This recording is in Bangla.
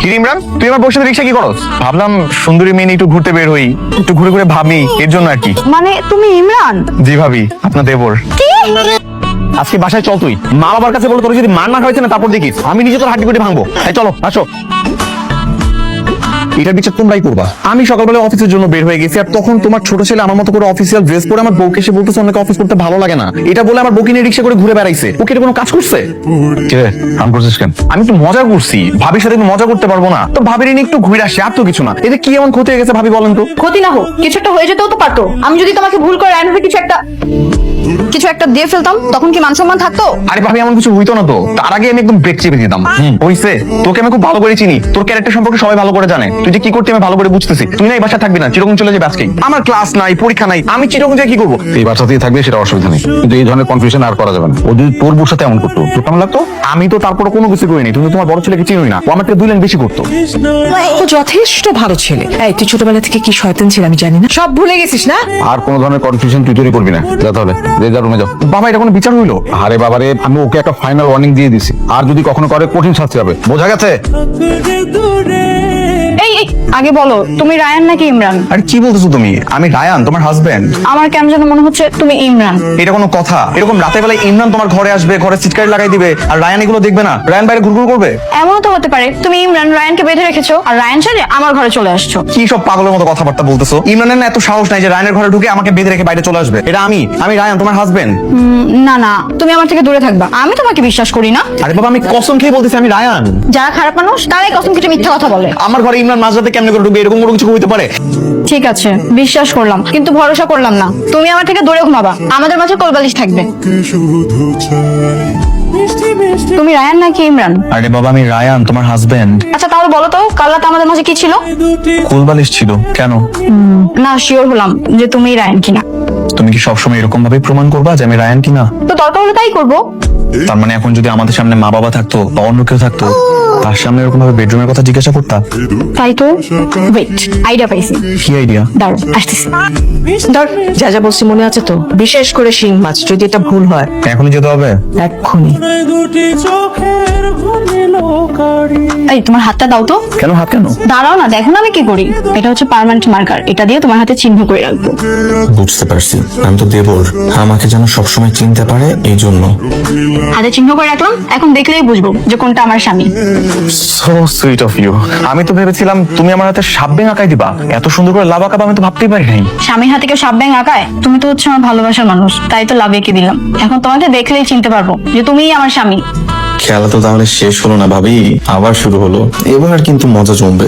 কি ইমরান, তুই আমার বউর সাথে রিক্সা কি করস? ভাবলাম সুন্দরী মেয়ে নিয়ে একটু ঘুরতে বের হই, একটু ঘুরে ঘুরে ভাবি, এর জন্য আর কি। মানে তুমি ইমরান? জি ভাবি, আপনার দেবর। কি? আজকে বাসায় চল, তুই মা বাবার কাছে বলে তোর যদি মার না হয়েছে না তারপর দেখিস আমি নিজে তোর হাড্ডি পেটে ভাঙবো। এই চলো আসো। এটার বিচার তোমরাই করবা। আমি সকালবেলা অফিসের জন্য বের হয়ে গেছি, আর তখন তোমার ছোট ছেলে আমার মতো করে অফিসিয়াল ড্রেস পরে আমার বউকে এসে বলতেছে অনেক অফিস করতে ভালো লাগে না, এটা বলে আমার বউকে নিয়ে রিক্সা করে ঘুরে বেড়াইছে। ওকে এটা কোনো কাজ করছে? আমি করছিস কেন? আমি একটু মজা করছি, ভাবির সাথে একটু মজা করতে পারবো না? তো ভাবির নিয়ে একটু ঘুরে আসি, আর তো কিছু না। এতে কি এমন ক্ষতি হয়ে গেছে ভাবি বলেন তো? ক্ষতি না হোক, কিছু একটা হয়ে যেতেও তো পারতো। আমি যদি তোমাকে ভুল করে আইনভাবে কিছু একটা দিয়ে ফেলতাম, তখন কি মান সম্মান থাকতো? আরে ভাবি, এমন কিছু হইতো না তো। তার আগে আমি একদম ব্রেক চেপে দিতাম। হইছে, তোকে আমি খুব ভালো করে চিনি, তোর ক্যারেক্টার সম্পর্কে সবাই ভালো করে জানে। তুই যে কি করতে আমি ভালো করে বুঝতেছি। তুই না এই বাসা থাকবি না, চিরকম চলে যাবে আজকেই। আমার ক্লাস নাই, পরীক্ষা নাই, আমি চিরকম যে কি করবো? এই বাচ্চাতেই থাকবে, সেটা অসুবিধা নেই, কিন্তু এই ধরনের কনফিউশন আর করা যাবে না। ও যদি তোর বউর সাথে এমন করতো তোর কেমন লাগতো? আমি তো তারপরে কোনো কিছু করিনি। তুমি তোমার বড় ছেলেকে চিনোই না, ও আমার থেকে 2 লাইন বেশি করতো। ও যথেষ্ট ভালো ছেলে। এই তুই ছোটবেলা থেকে কি শয়তান ছিল আমি জানি না, সব ভুলে গেছিস না? আর কোন ধরনের কনফিউশন তুই তৈরি করবি না। যা তাহলে, যা রুমে যাও। বাবা, এটা কোনো বিচার হইলো? আরে বাবারে, আমি ওকে একটা ফাইনাল ওয়ার্নিং দিয়ে দিছি, আর যদি কখনো করে কঠিন শাস্তি হবে, বোঝা গেছে? এই আগে বলো, তুমি রায়ান নাকি ইমরান? আরে কি বলতেছো তুমি? আমি রায়ান, তোমার হাজবেন্ড। আমার কেমন যেন মনে হচ্ছে তুমি ইমরান। এটা কোনো কথা? এরকম রাতের বেলায় ইমরান তোমার ঘরে আসবে, ঘরে সিটকারি লাগাই দিবে, আর রায়ান এগুলো দেখবে না? রায়ান বাইরে ঘুরঘুর করবে? এমনও তো হতে পারে তুমি ইমরান রায়ানকে বেঁধে রেখেছো, আর রায়ান ছেড়ে আমার ঘরে চলে আসছো। কি সব পাগলের মতো কথাবার্তা বলতেছো? ইমরানের না এত সাহস নাই যে রায়ানের ঘরে ঢুকে আমাকে বেঁধে রেখে বাইরে চলে আসবে। এটা আমি রায়ান, তোমার হাজবেন্ড। না না, তুমি আমার থেকে দূরে থাকবা, আমি তোমাকে বিশ্বাস করি না। আরে বাবা, আমি কসম খেয়ে বলতেছি আমি রায়ান। যারা খারাপ মানুষ তারাই কসম কেটে মিথ্যা কথা বলে। আমার ঘরে ইমরান মাঝরাতে কেমনে করে ঢুকবে? এরকম কোনো কিছু হইতে পারে? ঠিক আছে, বিশ্বাস করলাম, কিন্তু ভরসা করলাম না। তুমি আমার থেকে দূরে ঘুমাবা, আমাদের মাঝে কোলবালিশ থাকবে। তুমি রায়ান নাকি ইমরান? আরে বাবা, আমি রায়ান, তোমার হাজবেন্ড। আচ্ছা তাহলে বলো তো, কাল রাতে আমাদের মাঝে কি ছিল? কুলবালিশ ছিল। কেন? না, শিওর হলাম যে তুমি রায়ান কিনা। তুমি কি সবসময় এরকম ভাবে প্রমাণ করবা যে আমি রায়ান কিনা? তো দরকার হলে তাই করবো। তার মানে এখন যদি আমাদের সামনে মা বাবা থাকতো বা অন্য কেউ থাকতো, তার সামনে এরকম ভাবে বেডরুমের কথা জিজ্ঞাসা করতা? তাই তো। ওয়েট, আইডিয়া পাইছি। কি আইডিয়া? দাঁড়াও, আসতেছি। ধর, যা যা বলছি মনে আছে তো? বিশেষ করে শিং মাছ, যদি এটা ভুল হয় এখনই যেতে হবে? এক্ষুনি। এই তোমার হাতটা দাও তো। কেন হাত কেন? দাঁড়াও না, দেখো না আমি কি করি। এটা হচ্ছে পার্মানেন্ট মার্কার, এটা দিয়ে তোমার হাতে চিহ্ন করে রাখবো। বুঝতে পারছি, আমি তো দেবর, আমাকে যেন সবসময় চিনতে পারে এই জন্য। হাতে চিহ্ন করে রাখলাম, এখন দেখলেই বুঝবো যে কোনটা আমার স্বামী। So sweet of you. আমি তো ভেবেছিলাম তুমি আমার হাতে সাপ ব্যাঙ আঁকাই দিবা, এত সুন্দর করে লাভ আঁকাবা আমি তো ভাবতেই পারি নাই। স্বামীর হাতে কেউ সাপ ব্যাঙ আঁকায়? তুমি তো হচ্ছে আমার ভালোবাসার মানুষ, তাই তো লাভ এঁকে দিলাম। এখন তোমাকে দেখলেই চিনতে পারবো যে তুমিই আমার স্বামী। খেলা তো তাহলে শেষ হলো না ভাবি, আবার শুরু হলো। এবার কিন্তু মজা জমবে।